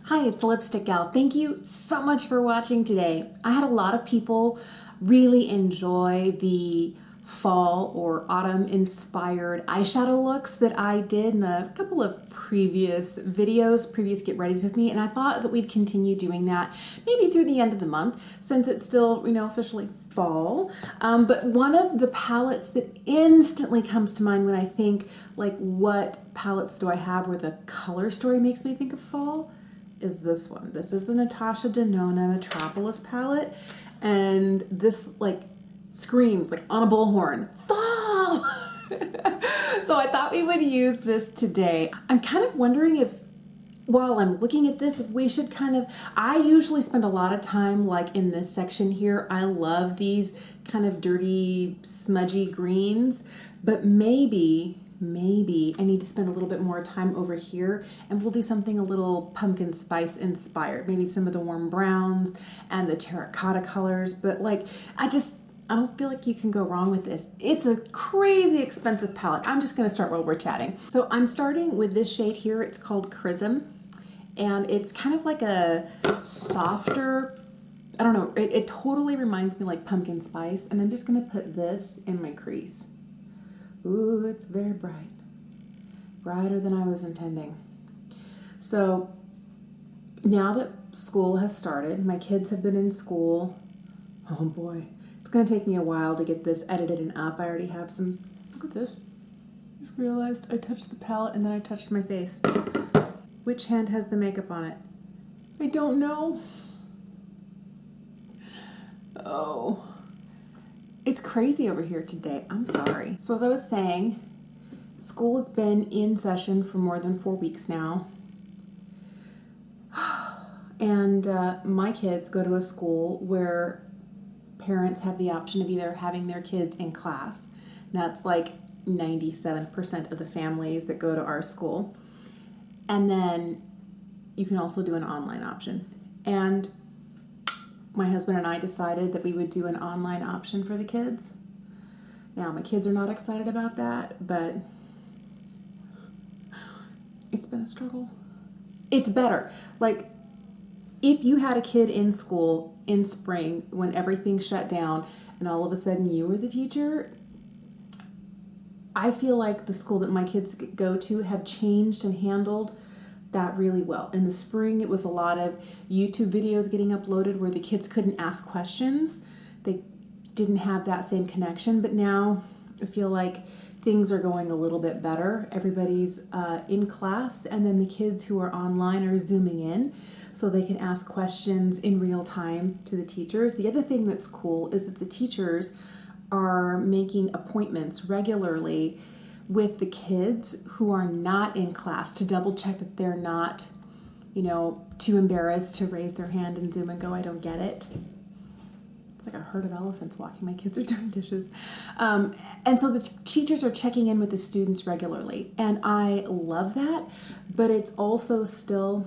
Hi, it's Lipstick Gal. Thank you so much for watching today. I had a lot of people really enjoy the fall or autumn inspired eyeshadow looks that I did in a couple of previous videos, previous Get Readies with me, and I thought that we'd continue doing that maybe through the end of the month since it's still, officially fall. But one of the palettes that instantly comes to mind when I think, like, what palettes do I have where the color story makes me think of fall is this one. This is the Natasha Denona Metropolis Palette, and this, like, screams like on a bullhorn, fall! So I thought we would use this today. I'm kind of wondering if, while I'm looking at this, if we should I usually spend a lot of time like in this section here. I love these kind of dirty, smudgy greens, but maybe I need to spend a little bit more time over here and we'll do something a little pumpkin spice inspired. Maybe some of the warm browns and the terracotta colors, but like, I don't feel like you can go wrong with this. It's a crazy expensive palette. I'm just gonna start while we're chatting. So I'm starting with this shade here. It's called Chrism, and it's kind of like a softer, I don't know, it totally reminds me like pumpkin spice, and I'm just gonna put this in my crease. Ooh, it's very bright. Brighter than I was intending. So now that school has started, my kids have been in school. Oh boy, it's gonna take me a while to get this edited and up. I already have some, look at this. Just realized I touched the palette and then I touched my face. Which hand has the makeup on it? I don't know. Oh. It's crazy over here today. I'm sorry. So as I was saying, school has been in session for more than 4 weeks now. And my kids go to a school where parents have the option of either having their kids in class. That's like 97% of the families that go to our school. And then you can also do an online option. And my husband and I decided that we would do an online option for the kids. Now, my kids are not excited about that, but it's been a struggle. It's better. Like, if you had a kid in school in spring when everything shut down and all of a sudden you were the teacher, I feel like the school that my kids go to have changed and handled that really well. In the spring, it was a lot of YouTube videos getting uploaded where the kids couldn't ask questions. They didn't have that same connection, but now I feel like things are going a little bit better. Everybody's in class, and then the kids who are online are zooming in so they can ask questions in real time to the teachers. The other thing that's cool is that the teachers are making appointments regularly with the kids who are not in class to double check that they're not, too embarrassed to raise their hand and zoom and go, I don't get it. It's like a herd of elephants walking. My kids are doing dishes. And so the teachers are checking in with the students regularly. And I love that, but it's also still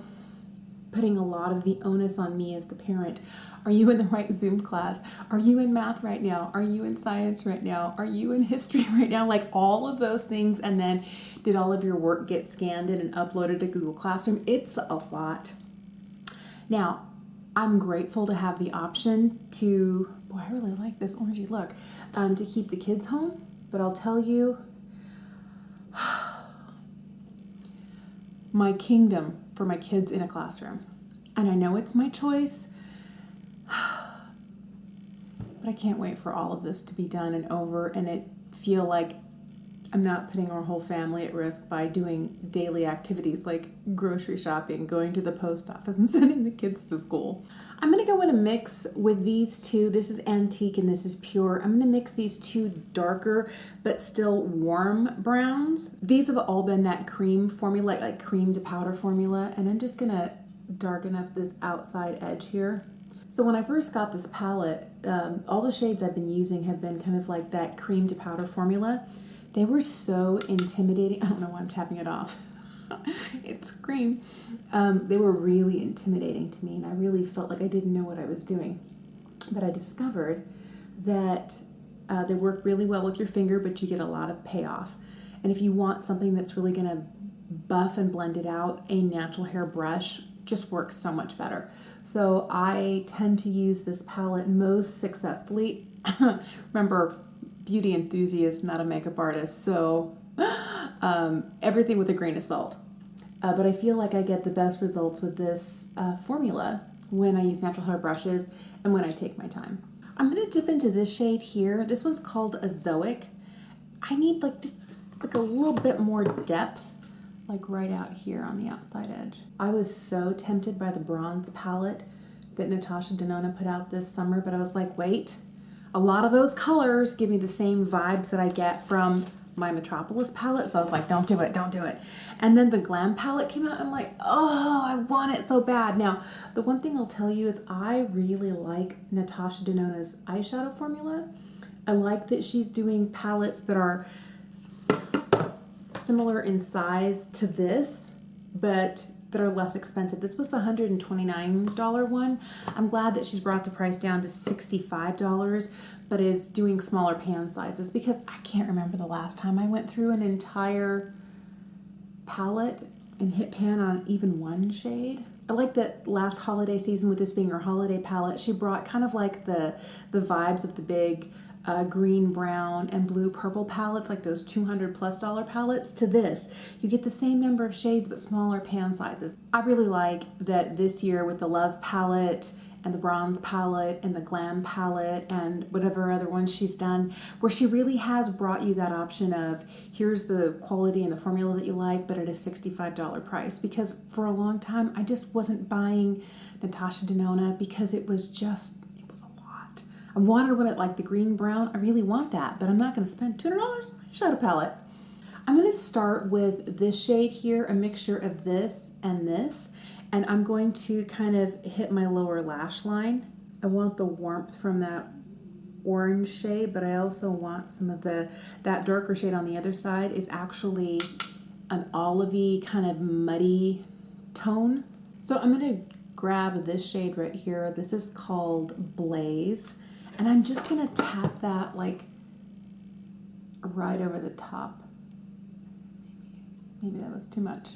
putting a lot of the onus on me as the parent. Are you in the right Zoom class? Are you in math right now? Are you in science right now? Are you in history right now? Like all of those things. And then did all of your work get scanned in and uploaded to Google Classroom? It's a lot. Now, I'm grateful to have the option to, boy, I really like this orangey look, to keep the kids home. But I'll tell you, my kingdom for my kids in a classroom. And I know it's my choice, but I can't wait for all of this to be done and over and it feel like I'm not putting our whole family at risk by doing daily activities like grocery shopping, going to the post office, and sending the kids to school. I'm going to go in a mix with these two. This is antique and this is pure. I'm going to mix these two darker but still warm browns. These have all been that cream formula, like cream to powder formula, and I'm just going to darken up this outside edge here. So when I first got this palette, all the shades I've been using have been kind of like that cream to powder formula. They were so intimidating. I don't know why I'm tapping it off. It's cream. They were really intimidating to me, and I really felt like I didn't know what I was doing. But I discovered that they work really well with your finger, but you get a lot of payoff. And if you want something that's really going to buff and blend it out, a natural hair brush just works so much better. So I tend to use this palette most successfully. Remember, beauty enthusiast, not a makeup artist, so everything with a grain of salt. But I feel like I get the best results with this formula when I use natural hair brushes and when I take my time. I'm going to dip into this shade here. This one's called Azoic. I need like just like a little bit more depth, like right out here on the outside edge. I was so tempted by the bronze palette that Natasha Denona put out this summer, but I was like, wait, a lot of those colors give me the same vibes that I get from my Metropolis palette, so I was like, don't do it, don't do it. And then the Glam palette came out, and I'm like, oh, I want it so bad. Now, the one thing I'll tell you is I really like Natasha Denona's eyeshadow formula. I like that she's doing palettes that are similar in size to this, but that are less expensive. This was the $129 one. I'm glad that she's brought the price down to $65, but is doing smaller pan sizes, because I can't remember the last time I went through an entire palette and hit pan on even one shade. I like that last holiday season, with this being her holiday palette, she brought kind of like the vibes of the big green, brown, and blue purple palettes, like those $200+ palettes, to this. You get the same number of shades but smaller pan sizes. I really like that this year with the Love palette and the bronze palette and the Glam palette and whatever other ones she's done, where she really has brought you that option of here's the quality and the formula that you like, but at a $65 price. Because for a long time I just wasn't buying Natasha Denona because it was a lot. I wanted one at like the green brown. I really want that, but I'm not going to spend $200 on my shadow palette. I'm going to start with this shade here, a mixture of this, and I'm going to kind of hit my lower lash line. I want the warmth from that orange shade, but I also want some of that darker shade on the other side is actually an olivey kind of muddy tone. So I'm going to grab this shade right here. This is called Blaze, and I'm just going to tap that like right over the top. Maybe that was too much.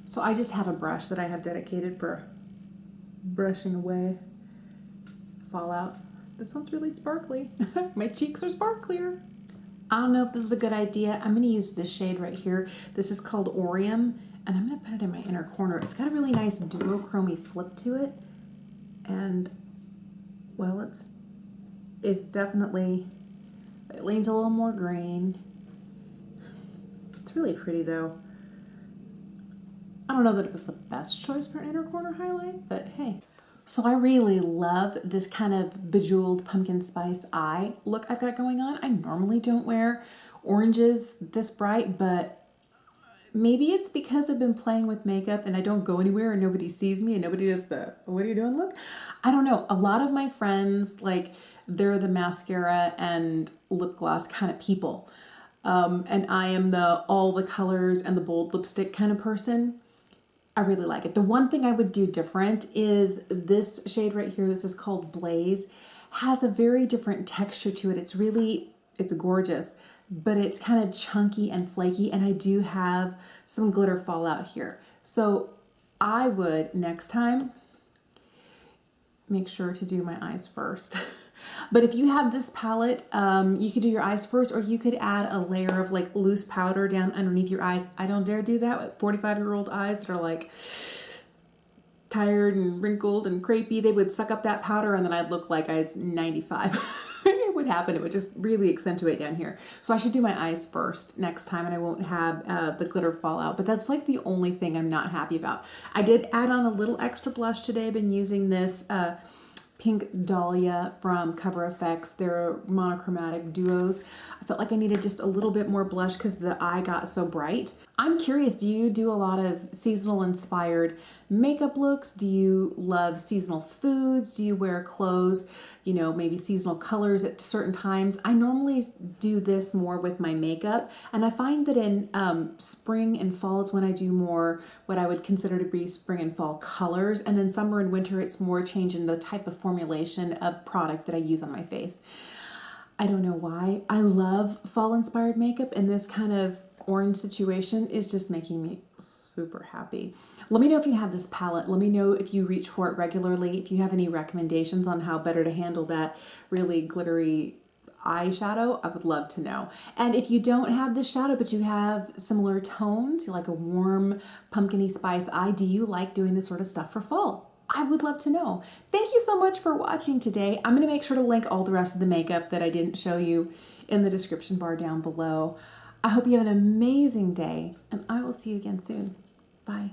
So I just have a brush that I have dedicated for brushing away fallout. This one's really sparkly. My cheeks are sparklier. I don't know if this is a good idea. I'm going to use this shade right here. This is called Orium, and I'm going to put it in my inner corner. It's got a really nice duochrome flip to it, and well, it's definitely, it leans a little more green. It's really pretty though. I don't know that it was the best choice for an inner corner highlight, but hey. So I really love this kind of Bejeweled pumpkin spice eye look I've got going on. I normally don't wear oranges this bright, but maybe it's because I've been playing with makeup and I don't go anywhere and nobody sees me and nobody does the, what are you doing look? I don't know. A lot of my friends, like, they're the mascara and lip gloss kind of people. And I am the all the colors and the bold lipstick kind of person. I really like it. The one thing I would do different is this shade right here. This is called Blaze. Has a very different texture to it. It's gorgeous, but it's kind of chunky and flaky, and I do have some glitter fallout here. So I would next time make sure to do my eyes first. But if you have this palette, you could do your eyes first, or you could add a layer of like loose powder down underneath your eyes. I don't dare do that with 45-year-old eyes that are like tired and wrinkled and crepey. They would suck up that powder and then I'd look like I was 95. It would happen. It would just really accentuate down here. So I should do my eyes first next time, and I won't have the glitter fall out. But that's like the only thing I'm not happy about. I did add on a little extra blush today. I've been using this pink Dahlia from Cover FX. They're monochromatic duos. I felt like I needed just a little bit more blush because the eye got so bright. I'm curious, do you do a lot of seasonal inspired makeup looks? Do you love seasonal foods? Do you wear clothes, you know, maybe seasonal colors at certain times? I normally do this more with my makeup, and I find that in spring and fall is when I do more what I would consider to be spring and fall colors, and then summer and winter it's more changing the type of formulation of product that I use on my face. I don't know why. I love fall inspired makeup, and this kind of orange situation is just making me super happy. Let me know if you have this palette. Let me know if you reach for it regularly. If you have any recommendations on how better to handle that really glittery eyeshadow, I would love to know. And if you don't have this shadow, but you have similar tones, you like a warm pumpkin-y spice eye, do you like doing this sort of stuff for fall? I would love to know. Thank you so much for watching today. I'm going to make sure to link all the rest of the makeup that I didn't show you in the description bar down below. I hope you have an amazing day, and I will see you again soon. Bye.